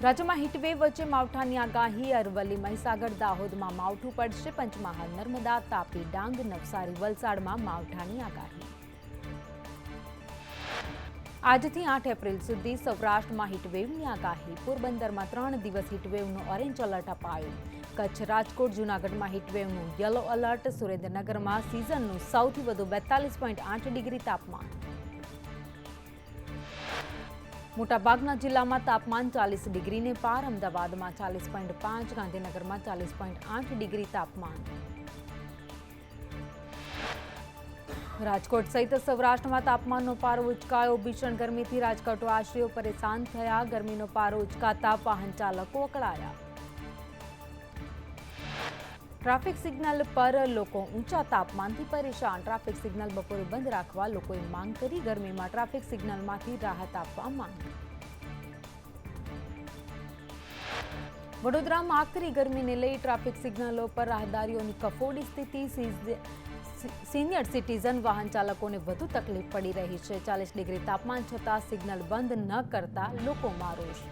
રાજ્યમાં હીટવેવ વચ્ચે માવઠાની આગાહી. અરવલ્લી, મહીસાગર, દાહોદમાં માવઠું પડશે. પંચમહાલ, નર્મદા, તાપી, ડાંગ, નવસારી, વલસાડમાં માવઠાની આગાહી. આજથી 8 એપ્રિલ સુધી સૌરાષ્ટ્રમાં હીટવેવની આગાહી. પોરબંદરમાં 3 દિવસ હીટવેવનું ઓરેન્જ એલર્ટ અપાયું. કચ્છ, રાજકોટ, જૂનાગઢમાં હીટવેવનું યલો એલર્ટ. સુરેન્દ્રનગરમાં સિઝનનું સૌથી વધુ 42.8 ડિગ્રી તાપમાન. મોટાભાગના જિલ્લામાં તાપમાન 40 ડિગ્રીને પાર. અમદાવાદમાં 40.5, ગાંધીનગરમાં 40.8 ડિગ્રી તાપમાન. રાજકોટ સહિત સૌરાષ્ટ્રમાં તાપમાનનો પારો ઉચકાયો. ભીષણ ગરમીથી રાજકોટવાસીઓ પરેશાન થયા. ગરમીનો પારો ઉચકાતા વાહન ચાલકો અકળાયા. ટ્રાફિક સિગ્નલ પર લોકો ઊંચા તાપમાનથી પરેશાન. ટ્રાફિક સિગ્નલ બપોરે બંધ રાખવા લોકોએ માંગ કરી. ગરમીમાં ટ્રાફિક સિગ્નલમાંથી રાહત આપવા માંગ. વડોદરામાં આકરી ગરમીને લઈ ટ્રાફિક સિગ્નલો પર રાહદારીઓની કફોડી સ્થિતિ. સિનિયર સિટીઝન વાહન ચાલકોને વધુ તકલીફ પડી રહી છે. 40 ડિગ્રી તાપમાન છતાં સિગ્નલ બંધ ન કરતા લોકોમાં રોષ.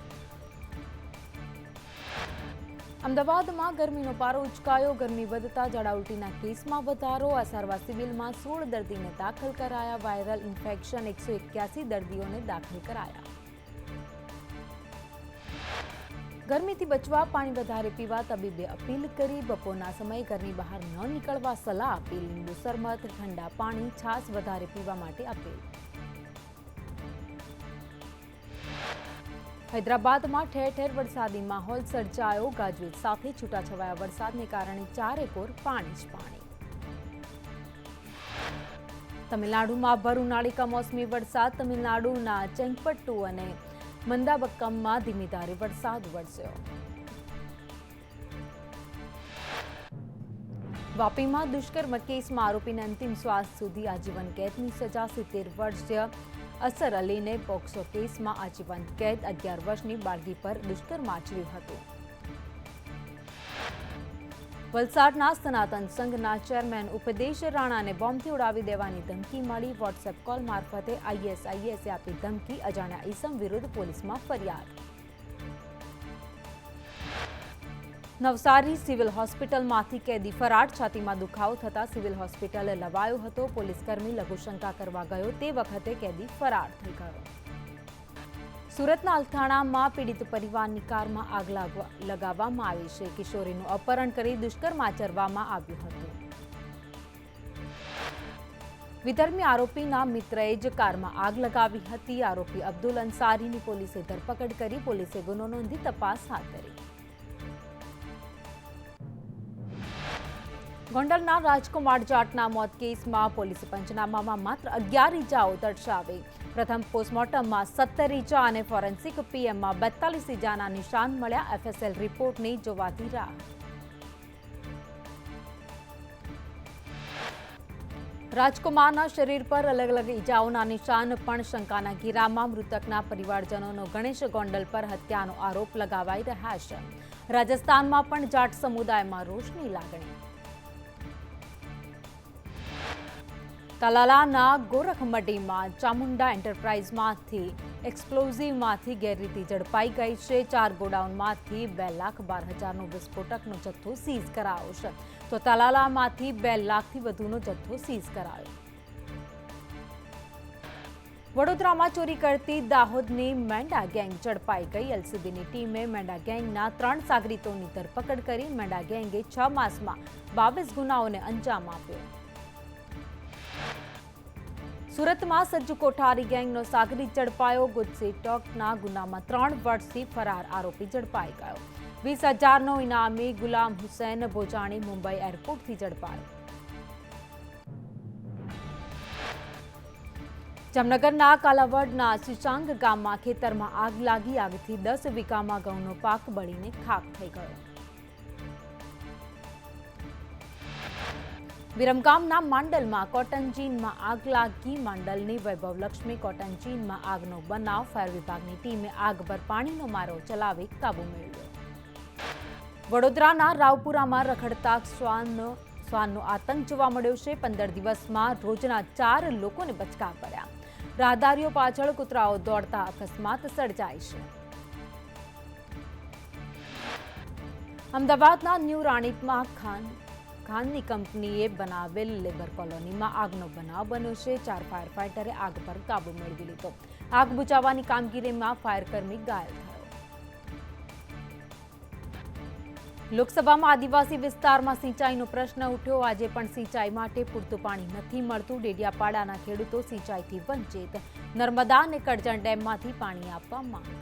અમદાવાદમાં ગરમીનો પારો ઉચકાયો. ગરમી વધતા ઝાડા ઉલટીના કેસમાં વધારો. અસારવા સિવિલમાં 16 દર્દીને દાખલ કરાયા. વાયરલ ઇન્ફેક્શન 181 દર્દીઓને દાખલ કરાયા. ગરમીથી બચવા પાણી વધારે પીવા તબીબે અપીલ કરી. બપોરના સમયે ઘરની બહાર ન નીકળવા સલાહ આપી. લીંબુ શરબત, ઠંડા પાણી, છાશ વધારે પીવા માટે અપીલ. હૈદરાબાદમાં ઠેર ઠેર વરસાદી માહોલ સર્જાયો. ગાજવીજ સાથે છૂટાછવાયા વરસાદને કારણે ચારેકોર પાણી જ પાણી. તમિલનાડુમાં ભર ઉનાળી કમોસમી વરસાદ. તમિલનાડુના ચેંગપટ્ટુ અને મંદાબક્કમમાં ધીમી ધારે વરસાદ વરસ્યો. વાપીમાં દુષ્કર્મ કેસમાં આરોપીને અંતિમ શ્વાસ સુધી આજીવન કેદની સજા. 70 વર્ષીય અસર અલીને પોક્સો કેસમાં આજીવન કેદ. 11 વર્ષની બાળકી પર દુષ્કર્મ આચર્યું હતું. વલસાડના સનાતન સંઘના ચેરમેન ઉપદેશ રાણાને બોમ્બથી ઉડાવી દેવાની ધમકી મળી. વોટ્સએપ કોલ મારફતે ISISએ આપી ધમકી. અજાણ્યા ઈસમ વિરુદ્ધ પોલીસમાં ફરિયાદ. નવસારી સિવિલ હોસ્પિટલમાંથી કેદી ફરાર. છાતીમાં દુખાવો થતા સિવિલ હોસ્પિટલે લવાયો હતો. પોલીસકર્મી લઘુશંકા કરવા ગયો તે વખતે કેદી ફરાર થઈ ગયો. સુરતના અલથાણામાં પીડિત પરિવારની કારમાં આગ લગાવવામાં આવી છે. કિશોરીનું અપહરણ કરી દુષ્કર્મ આચરવામાં આવ્યું હતું. વિધર્મી આરોપીના મિત્રએ જ કારમાં આગ લગાવી હતી. આરોપી અબ્દુલ અંસારીની પોલીસે ધરપકડ કરી. પોલીસે ગુનો નોંધી તપાસ હાથ ધરી. ગોંડલના રાજકુમાર જાટના મોત કેસમાં પોલીસે પંચનામામાં માત્ર 11 ઇજાઓ દર્શાવી. પ્રથમ પોસ્ટમોર્ટમમાં 17 ઇજા અને ફોરેન્સિક PMમાં 42 ઇજાના નિશાન મળ્યા. FSL રિપોર્ટની જોવાતી રાહ. રાજકુમારના શરીર પર અલગ અલગ ઇજાઓના નિશાન પણ શંકાના ઘેરામાં. મૃતકના પરિવારજનોનો ગણેશ ગોંડલ પર હત્યાનો આરોપ લગાવાઈ રહ્યા છે. રાજસ્થાનમાં પણ જાટ સમુદાયમાં રોષની લાગણી. તાલાલાના ગોરખમઢીમાં ચામુંડા એન્ટરપ્રાઇઝમાંથી એક્સપ્લોઝિવમાંથી ગેરરીતિ ઝડપાઈ ગઈ છે. 4 ગોડાઉનમાંથી 2,12,000નો વિસ્ફોટકનો જથ્થો સીઝ કરાયો છે. તો તાલાલામાંથી 2 લાખથી વધુનો જથ્થો સીઝ કરાયો. વડોદરામાં ચોરી કરતી દાહોદની મેંડા ગેંગ ઝડપાઈ ગઈ. LCBની ટીમે મેંડા ગેંગના 3 સાગરીતોની ધરપકડ કરી. મેંડા ગેંગે 6 માસમાં 22 ગુનાઓને અંજામ આપ્યો. સુરતમાં સજ્જુ કોઠારી ગેંગનો સાગરીત ઝડપાયો. ગુજસી ટોકના ગુનામાં 3 વર્ષથી ફરાર આરોપી ઝડપાઈ ગયો. 20,000નો ઇનામી ગુલામ હુસૈન ભોજાણી મુંબઈ એરપોર્ટથી ઝડપાયો. જામનગરના કાલાવડના સિચાંગ ગામમાં ખેતરમાં આગ લાગી. આગથી 10 વીઘામાં ઘઉંનો પાક બળીને ખાક થઈ ગયો. વિરમગામના માંડલમાં કોટન જીનમાં આગ લાગી. માંડલની વૈભવલક્ષ્મી કોટન જીનમાં આગનો બનાવ. ફાયર વિભાગની ટીમે આગ પર પાણીનો મારો ચલાવી કાબુ મેળવ્યો. વડોદરાના રાવપુરામાં રખડતા શ્વાનનો આતંક જોવા મળ્યો છે. 15 દિવસમાં રોજના 4 લોકોને બચકા પડ્યા. રાહદારીઓ પાછળ કૂતરાઓ દોડતા અકસ્માત સર્જાય છે. અમદાવાદના ન્યૂ રાણીપમાં ખાનની કંપનીએ બનાવેલ લેબર કોલોનીમાં આગનો બનાવ બન્યો છે. 4 ફાયર ફાઇટરે આગ પર કાબુ મેળવી લીધો. આગ બુઝાવવાની કામગીરીમાં ફાયરકર્મી ઘાયલ થયો. લોકસભામાં આદિવાસી વિસ્તારમાં સિંચાઈનો પ્રશ્ન ઉઠ્યો. આજે પણ સિંચાઈ માટે પૂરતું પાણી નથી મળતું. ડેડિયાપાડાના ખેડૂતો સિંચાઈથી વંચિત. નર્મદા અને કરજણ ડેમમાંથી પાણી આપવા માંગ.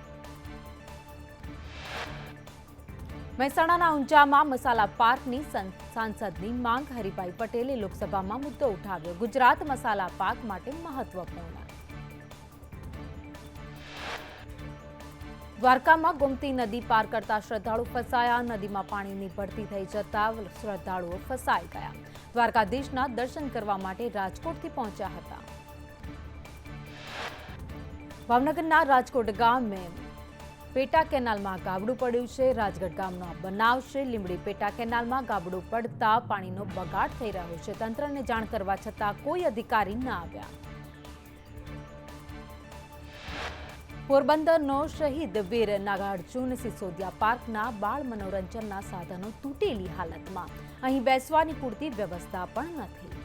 મહેસાણાના ઊંઝામાં મસાલા પાર્કની સાંસદની માંગ. હરિભાઈ પટેલે લોકસભામાં મુદ્દો ઉઠાવ્યો. ગુજરાત મસાલા પાર્ક માટે મહત્વપૂર્ણ. દ્વારકામાં ગોમતી નદી પાર કરતા શ્રદ્ધાળુ ફસાયા. નદીમાં પાણીની ભરતી થઈ જતા શ્રદ્ધાળુઓ ફસાઈ ગયા. દ્વારકાધીશના દર્શન કરવા માટે રાજકોટથી પહોંચ્યા હતા. ભાવનગરના રાજકોટ ગામે પેટા કેનાલમાં ગાબડું પડ્યું છે. રાજગઢ ગામનો બનાવ છે. લીંબડી પેટા કેનાલમાં ગાબડું પડતા પાણીનો બગાડ થઈ રહ્યો છે. તંત્રને જાણ કરવા છતાં કોઈ અધિકારી ન આવ્યા. પોરબંદરનો શહીદ વીર નાગાર્જુન સિસોદિયા પાર્કના બાળ મનોરંજનના સાધનો તૂટેલી હાલતમાં. અહીં બેસવાની પૂરતી વ્યવસ્થા પણ નથી.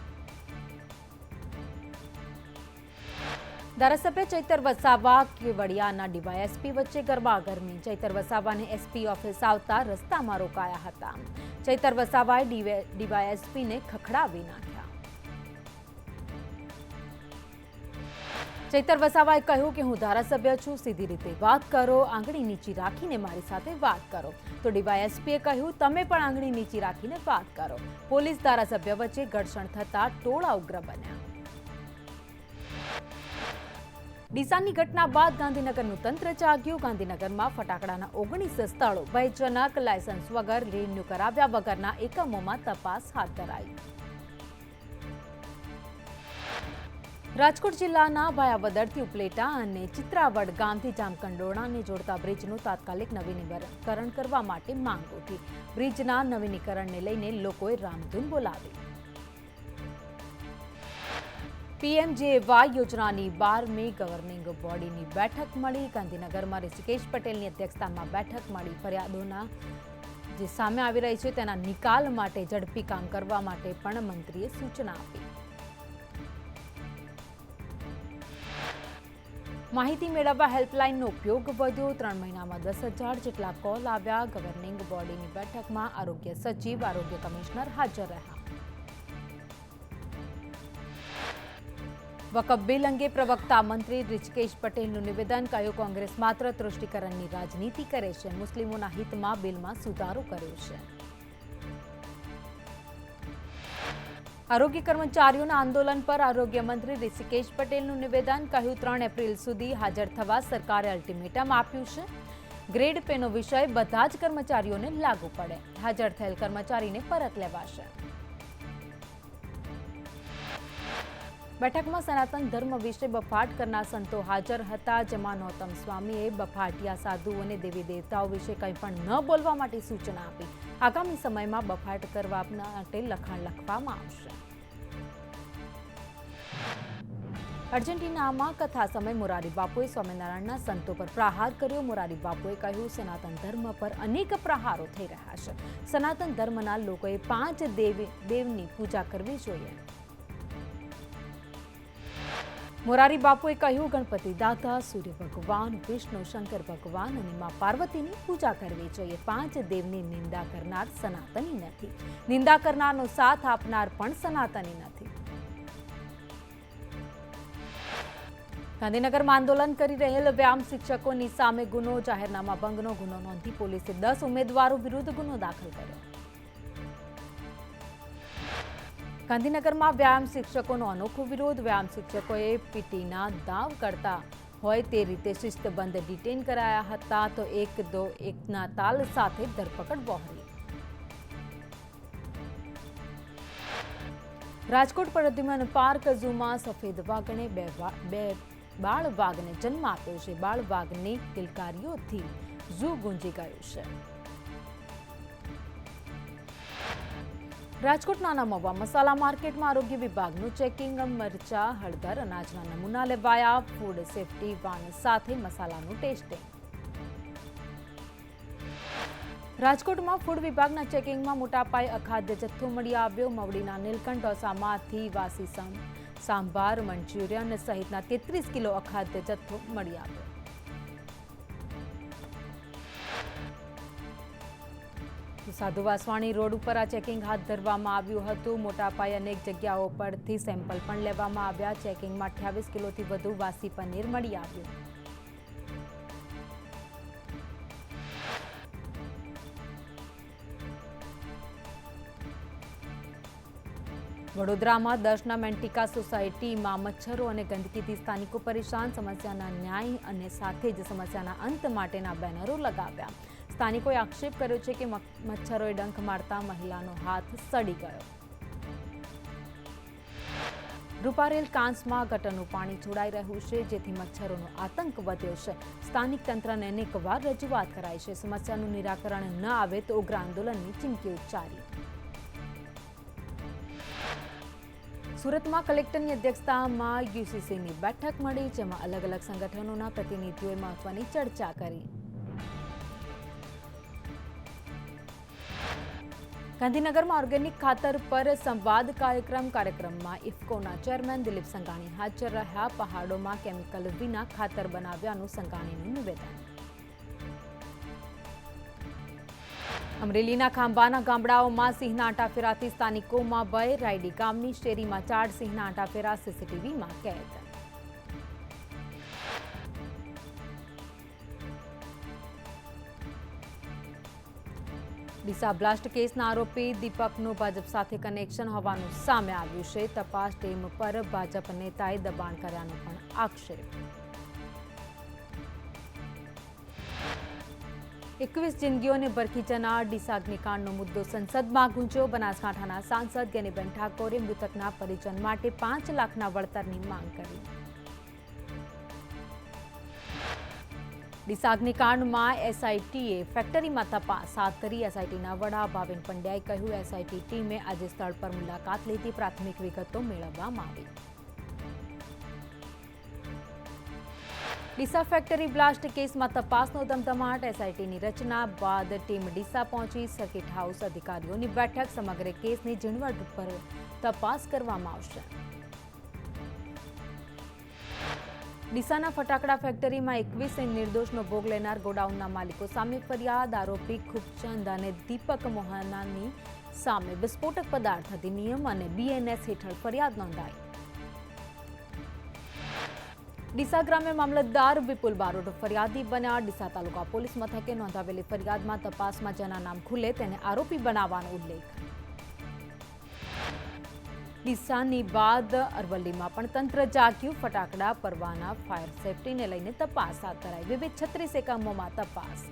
ધારાસભ્ય ચૈતર વસાવા કેવડિયાના ડીવાયએસપી વચ્ચે ગરમાગરમી. ચૈતર વસાવાને એસપી ઓફિસ આવતા રસ્તામાં રોકાયા હતા. ચૈતર વસાવાએ ડીવાયએસપીને ખખડાવી નાખ્યા. ચૈતર વસાવાએ કહ્યું કે હું ધારાસભ્ય છું, સીધી રીતે વાત કરો. આંગળી નીચી રાખીને મારી સાથે વાત કરો. તો ડીવાયએસપીએ કહ્યું તમે પણ આંગળી નીચી રાખીને વાત કરો. પોલીસ ધારાસભ્ય વચ્ચે ઘર્ષણ થતા ટોળા ઉગ્ર બન્યા. ડીસાની ઘટના બાદ ગાંધીનગરનું તંત્ર જાગ્યું. ગાંધીનગરમાં ફટાકડાના 19 સ્થળો ભયજનક. લાયસન્સ વગર રિન્યુ કરાવ્યા વગરના એકમોમાં તપાસ હાથ ધરાઈ. રાજકોટ જિલ્લાના ભાયાવદરથી ઉપલેટા અને ચિત્રાવડ ગામથી જામકંડોરણાને જોડતા બ્રિજનું તાત્કાલિક નવીનીકરણ કરવા માટે માંગ ઉઠી. બ્રિજના નવીનીકરણને લઈને લોકોએ રામધૂન બોલાવી. પીએમજેવાય યોજનાની 12મી ગવર્નિંગ બોડીની બેઠક મળી. ગાંધીનગરમાં ઋષિકેશ પટેલની અધ્યક્ષતામાં બેઠક મળી. ફરિયાદોના જે સામે આવી રહી છે તેના નિકાલ માટે ઝડપી કામ કરવા માટે પણ મંત્રીએ સૂચના આપી. માહિતી મેળવવા હેલ્પલાઇનનો ઉપયોગ વધ્યો. 3 મહિનામાં 10,000 જેટલા કોલ આવ્યા. ગવર્નિંગ બોડીની બેઠકમાં આરોગ્ય સચિવ, આરોગ્ય કમિશનર હાજર રહ્યા. વકફ બિલ અંગે પ્રવક્તા મંત્રી ઋષિકેશ પટેલનું નિવેદન. કહ્યું કોંગ્રેસ માત્ર તૃષ્ટિકરણની રાજનીતિ કરે છે. મુસ્લિમોના હિતમાં બિલમાં સુધારો કર્યો છે. આરોગ્ય કર્મચારીઓના આંદોલન પર આરોગ્ય મંત્રી ઋષિકેશ પટેલનું નિવેદન. કહ્યું 3 એપ્રિલ સુધી હાજર થવા સરકારે અલ્ટિમેટમ આપ્યું છે. ગ્રેડ પેનો વિષય બધા જ કર્મચારીઓને લાગુ પડે. હાજર થયેલ કર્મચારીને પરત લેવાશે. બેઠકમાં સનાતન ધર્મ વિશે બફાટ કરનાર સંતો હાજર હતા. જેમાં નૌતમ સ્વામીએ બફાટિયા સાધુ અને દેવી દેવતાઓ વિશે કંઈ પણ ન બોલવા માટે સૂચના આપી. આગામી સમયમાં બફાટ કરવા માટે લખાણ લખવામાં આવશે. અર્જેન્ટિનામાં કથા સમય મોરારી બાપુએ સ્વામિનારાયણના સંતો પર પ્રહાર કર્યો. મોરારી બાપુએ કહ્યું સનાતન ધર્મ પર અનેક પ્રહારો થઈ રહ્યા છે. સનાતન ધર્મના લોકોએ 5 દેવની પૂજા કરવી જોઈએ. મોરારી બાપુએ કહ્યું ગણપતિ દાદા, સૂર્ય ભગવાન, વિષ્ણુ, શંકર ભગવાન અને મા પાર્વતીની પૂજા કરવી જોઈએ. 5 દેવની નિંદા કરનાર સનાતની નથી. નિંદા કરનારનો સાથ આપનાર પણ સનાતની નથી. ગાંધીનગરમાં આંદોલન કરી રહેલ વ્યાયામ શિક્ષકોની સામે ગુનો. જાહેરનામા ભંગનો ગુનો નોંધી પોલીસે 10 ઉમેદવારો વિરુદ્ધ ગુનો દાખલ કર્યો. ગાંધીનગરમાં વ્યાયામ શિક્ષકોનો અનોખો વિરોધ. વ્યાયામ શિક્ષકોએ પીટીના દાવ કરતા હોય તે રીતે શિસ્તબંધ ડિટેન કરાયા હતા. તો 1-2-1ના તાલ સાથે ધરપકડ વહોરી. રાજકોટ પ્રદ્યુમન પાર્ક ઝૂમાં સફેદ વાઘણે બે બાળ વાઘને જન્મ આપ્યો છે. બાળ વાઘની કિલકારીઓથી ઝૂ ગુંજી ગયું છે. રાજકોટ નાના મવા મસાલા માર્કેટમાં આરોગ્ય વિભાગનું ચેકિંગ. મરચા, હળદર, અનાજના નમૂના લેવાયા. ફૂડ સેફટી વાન સાથે મસાલાનું ટેસ્ટિંગ. રાજકોટમાં ફૂડ વિભાગના ચેકિંગમાં મોટા પાયે અખાદ્ય જથ્થો મળી આવ્યો. મવડીના નીલકંઠ ઢોસામાંથી વાસી સાંભાર, મંચુરિયન સહિતના 33 કિલો અખાદ્ય જથ્થો મળી આવ્યો. સાધુ વાસવાણી રોડ ઉપર આ ચેકિંગ હાથ ધરવામાં આવ્યું હતું. મોટા પાયે અનેક જગ્યાઓ પરથી સેમ્પલ પણ લેવામાં આવ્યા. ચેકિંગમાં 28 કિલોથી વધુ વાસી પનીર મળી આવ્યું. વડોદરામાં દર્શના મેન્ટિકા સોસાયટીમાં મચ્છરો અને ગંદકીથી સ્થાનિકો પરેશાન. સમસ્યાના ન્યાય અને સાથે જ સમસ્યાના અંત માટેના બેનરો લગાવ્યા. સ્થાનિકોએ આક્ષેપ કર્યો છે કે મચ્છરોએ ડંખ મારતા મહિલાનો હાથ સડી ગયો. રૂપારેલ કાંસમાં ગટરનું પાણી છોડાઈ રહ્યું છે, જેથી મચ્છરોનો આતંક વધ્યો છે. સ્થાનિક તંત્રને અનેકવાર રજૂઆત કરાઈ છે. સમસ્યાનું નિરાકરણ ન આવે તો ઉગ્ર આંદોલનની ચીમકી ઉચ્ચારી. સુરતમાં કલેક્ટરની અધ્યક્ષતામાં યુસીસીની બેઠક મળી, જેમાં અલગ અલગ સંગઠનોના પ્રતિનિધિઓએ મહત્વની ચર્ચા કરી. ગાંધીનગરમાં ઓર્ગેનિક ખાતર પર સંવાદ કાર્યક્રમમાં ઇફકોના ચેરમેન દિલીપ સંઘાણી હાજર રહ્યા. પહાડોમાં કેમિકલ વિના ખાતર બનાવ્યાનું સંઘાણીનું નિવેદન. અમરેલીના ખાંભાના ગામડાઓમાં સિંહના આંટાફેરાથી સ્થાનિકોમાં ભય. રાયડી ગામની શેરીમાં 4 સિંહના આંટાફેરા સીસીટીવીમાં કેદ. ડીસા બ્લાસ્ટ કેસના આરોપી દીપકનું ભાજપ સાથે કનેક્શન હોવાનું સામે આવ્યું છે. તપાસ ટીમ પર ભાજપ નેતાએ દબાણ કર્યાનો પણ આક્ષેપ. 21 જિંદગીઓને ભરખી જનાર ડીસા અગ્નિકાંડનો મુદ્દો સંસદમાં ગુંજ્યો. બનાસકાંઠાના સાંસદ ગેનીબેન ઠાકોરે મૃતકના પરિજન માટે 5 લાખના વળતરની માંગ કરી. ડીસા અગ્નિકાંડમાં એસઆઈટીએ ફેક્ટરીમાં તપાસ હાથ ધરી. એસઆઈટીના વડા ભાવિન પંડ્યાએ કહ્યું, એસઆઈટી ટીમે આજે સ્થળ પર મુલાકાત લીધી. પ્રાથમિક વિગતો મેળવવામાં આવી. ડીસા ફેક્ટરી બ્લાસ્ટ કેસમાં તપાસનો ધમધમાટ. એસઆઈટીની રચના બાદ ટીમ ડીસા પહોંચી. સર્કિટ હાઉસ અધિકારીઓની બેઠક. સમગ્ર કેસની ઝીણવટ પર તપાસ કરવામાં આવશે. ડીસાના ફટાકડા ફેક્ટરીમાં 21 નિર્દોષનો ભોગ લેનાર ગોડાઉનના માલિકો સામે ફરિયાદ. આરોપી ખૂબચંદ અને દીપક મોહનાની સામે વિસ્ફોટક પદાર્થ અધિનિયમ અને બીએનએસ હેઠળ ફરિયાદ નોંધાઈ. ડીસા ગ્રામ્ય મામલતદાર વિપુલ બારોટ ફરિયાદી બન્યા. ડીસા તાલુકા પોલીસ મથકે નોંધાવેલી ફરિયાદમાં તપાસમાં જેના નામ ખુલે તેને આરોપી બનાવવાનો ઉલ્લેખ. ડીસાની બાદ અરવલ્લીમાં પણ તંત્ર જાગ્યું. ફટાકડા પરવાના ફાયર સેફટીને લઈને તપાસ હાથ ધરાઈ. વિવિધ 36 એકમોમાં તપાસ.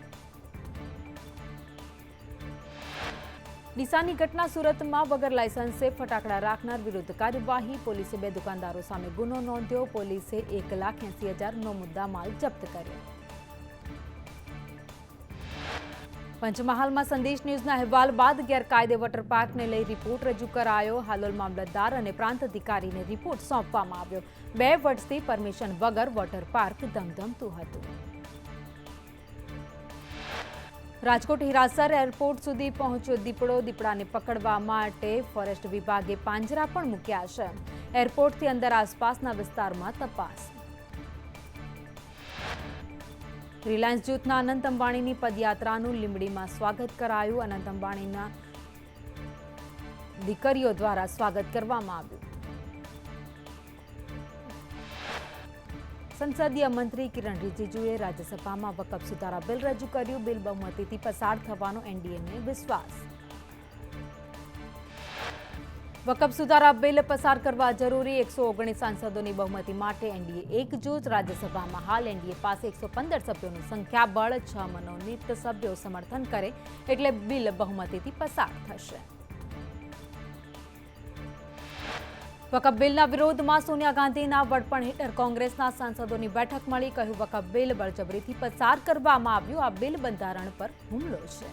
ડીસાની ઘટના. સુરતમાં વગર લાયસન્સે ફટાકડા રાખનાર વિરુદ્ધ કાર્યવાહી. પોલીસે 2 દુકાનદારો સામે ગુનો નોંધ્યો. પોલીસે 1,80,000નો મુદ્દામાલ જપ્ત કર્યો. પંચમહાલમાં સંદેશ ન્યૂઝના અહેવાલ બાદ ગેરકાયદે વોટર પાર્કને લઈ રિપોર્ટ રજૂ કરાયો. હાલોલ મામલતદાર અને પ્રાંત અધિકારીને રિપોર્ટ સોંપવામાં આવ્યો. 2 વર્ષથી પરમિશન વગર વોટર પાર્ક ધમધમતું હતું. રાજકોટ હિરાસર એરપોર્ટ સુધી પહોંચ્યો દીપડો. દીપડાને પકડવા માટે ફોરેસ્ટ વિભાગે પાંજરા પણ મૂક્યા છે. એરપોર્ટથી અંદર આસપાસના વિસ્તારમાં તપાસ. રિલાયન્સ જૂથના અનંત અંબાણીની પદયાત્રાનું લીંબડીમાં સ્વાગત કરાયું. અનંત અંબાણીના દીકરીઓ દ્વારા સ્વાગત કરવામાં આવ્યું. સંસદીય મંત્રી કિરણ રિજિજુએ રાજ્યસભામાં વકફ સુધારા બિલ રજૂ કર્યું. બિલ બહુમતીથી પસાર થવાનો એનડીએને વિશ્વાસ. વકફ સુધારા બિલ પસાર કરવા જરૂરી 119 સાંસદોની બહુમતી માટે એનડીએ એકજૂથ. રાજ્યસભામાં હાલ એનડીએ પાસે 115 સભ્યોનું સંખ્યાબળ. 6 મનોનીત સભ્યો સમર્થન કરે એટલે બિલ બહુમતીથી પસાર થશે. વકફ બિલના વિરોધમાં સોનિયા ગાંધીના વડપણ હેઠળ કોંગ્રેસના સાંસદોની બેઠક મળી. કહ્યું, વકફ બિલ બળજબરીથી પસાર કરવામાં આવ્યું. આ બિલ બંધારણ પર હુમલો છે.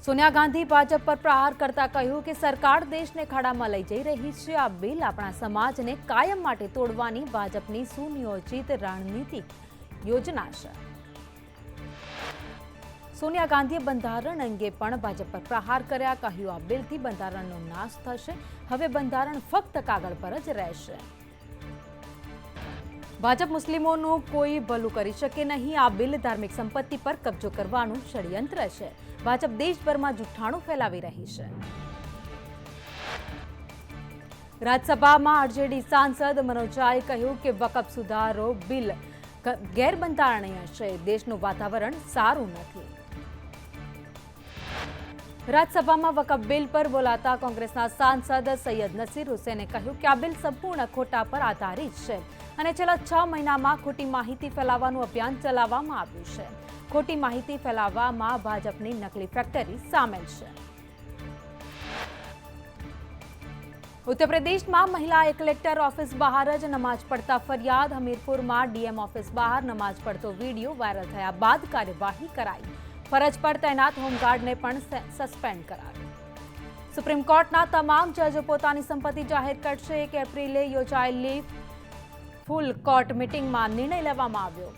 સોનિયા ગાંધી ભાજપ પર પ્રહાર કરતા કહ્યું કે સરકાર દેશને ખાડામાં લઈ જઈ રહી છે. આ બિલ આપણા સમાજને કાયમ માટે તોડવાની ભાજપની સુનિયોજિત રણનીતિક યોજના છે. સોનિયા ગાંધીએ બંધારણ અંગે પણ ભાજપ પર પ્રહાર કર્યા. કહ્યું, આ બિલથી બંધારણનો નાશ થશે. હવે બંધારણ ફક્ત કાગળ પર જ રહેશે. ભાજપ મુસ્લિમોનું કોઈ ભલું કરી શકે નહીં. આ બિલ ધાર્મિક સંપત્તિ પર કબજો કરવાનું ષડયંત્ર છે. ભાજપ દેશભરમાં જુઠ્ઠાણું ફેલાવી રહી છે. રાજ્યસભામાં આરજેડી સાંસદ મનોજ ઝાએ કહ્યું કે વકફ સુધારો બિલ ગેરબંધારણીય છે. દેશનું વાતાવરણ સારું નથી. રાજ્યસભામાં વકફ બિલ પર બોલાતા કોંગ્રેસના સાંસદ સૈયદ નસીર હુસેને કહ્યું કે આ બિલ સંપૂર્ણ ખોટા પર આધારિત છે અને છેલ્લા 6 મહિનામાં ખોટી માહિતી ફેલાવવાનું અભિયાન ચલાવવામાં આવ્યું છે. ખોટી માહિતી ફેલાવવામાં ભાજપની નકલી ફેક્ટરી સામેલ છે. ઉત્તર પ્રદેશમાં મહિલાએ કલેક્ટર ઓફિસ બહાર જ નમાઝ પડતા ફરિયાદ. હમીરપુરમાં ડીએમ ઓફિસ બહાર નમાઝ પડતો વિડીયો વાયરલ થયા બાદ કાર્યવાહી કરાઈ. ફરજ પર તૈનાત હોમગાર્ડને પણ સસ્પેન્ડ કરાયો. સુપ્રીમ કોર્ટના તમામ જજો પોતાની સંપત્તિ જાહેર કરશે. 1 એપ્રિલે યોજાયેલી ફૂલ કોર્ટ મીટિંગમાં નિર્ણય લેવામાં આવ્યો.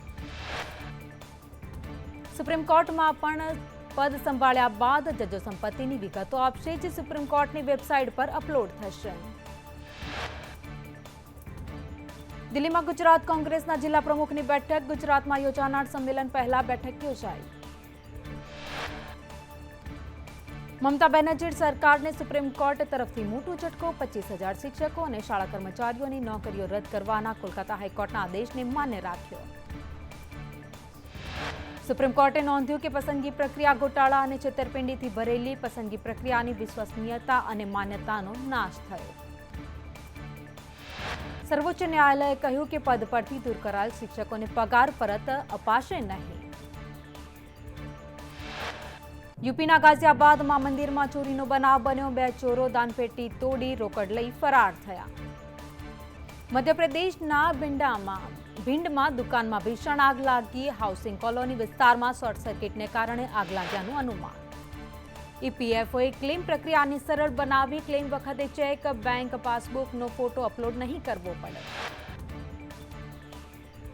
સુપ્રીમ કોર્ટમાં પણ પદ સંભાળ્યા બાદ જજો સંપત્તિની વિગતો આપશે, જે સુપ્રીમ કોર્ટની વેબસાઇટ પર અપલોડ થશે. દિલ્હીમાં ગુજરાત કોંગ્રેસના જિલ્લા પ્રમુખની બેઠક. ગુજરાતમાં યોજાનાર સંમેલન પહેલા બેઠક યોજાઈ. મમતા બેનર્જી સરકારને સુપ્રીમ કોર્ટ તરફથી મોટો ઝટકો. 25,000 શિક્ષકો અને શાળા કર્મચારીઓની નોકરીઓ રદ કરવાના કોલકાતા હાઈકોર્ટના આદેશને માન્ય રાખ્યો. સુપ્રીમ કોર્ટે નોંધ્યું કે પસંદગી પ્રક્રિયા ગોટાળા અને છેતરપિંડીથી ભરેલી. પસંદગી પ્રક્રિયાની વિશ્વસનીયતા અને માન્યતાનો નાશ થયો. સર્વોચ્ચ ન્યાયાલયે કહ્યું કે પદ પરથી દૂર કરાયેલ શિક્ષકોને પગાર પરત અપાશે નહીં. યુપીના ગાઝિયાબાદમાં મંદિરમાં ચોરીનો બનાવ બન્યો. 2 ચોરો દાનપેટી તોડી રોકડ લઈ ફરાર થયા. મધ્યપ્રદેશના ભિંડમાં દુકાનમાં ભીષણ આગ લાગી. હાઉસિંગ કોલોની વિસ્તારમાં શોર્ટ સર્કિટને કારણે આગ લાગ્યાનું અનુમાન. ઈપીએફઓએ ક્લેમ પ્રક્રિયાને સરળ બનાવી. ક્લેમ વખતે ચેક, બેંક પાસબુકનો ફોટો અપલોડ નહીં કરવો પડે.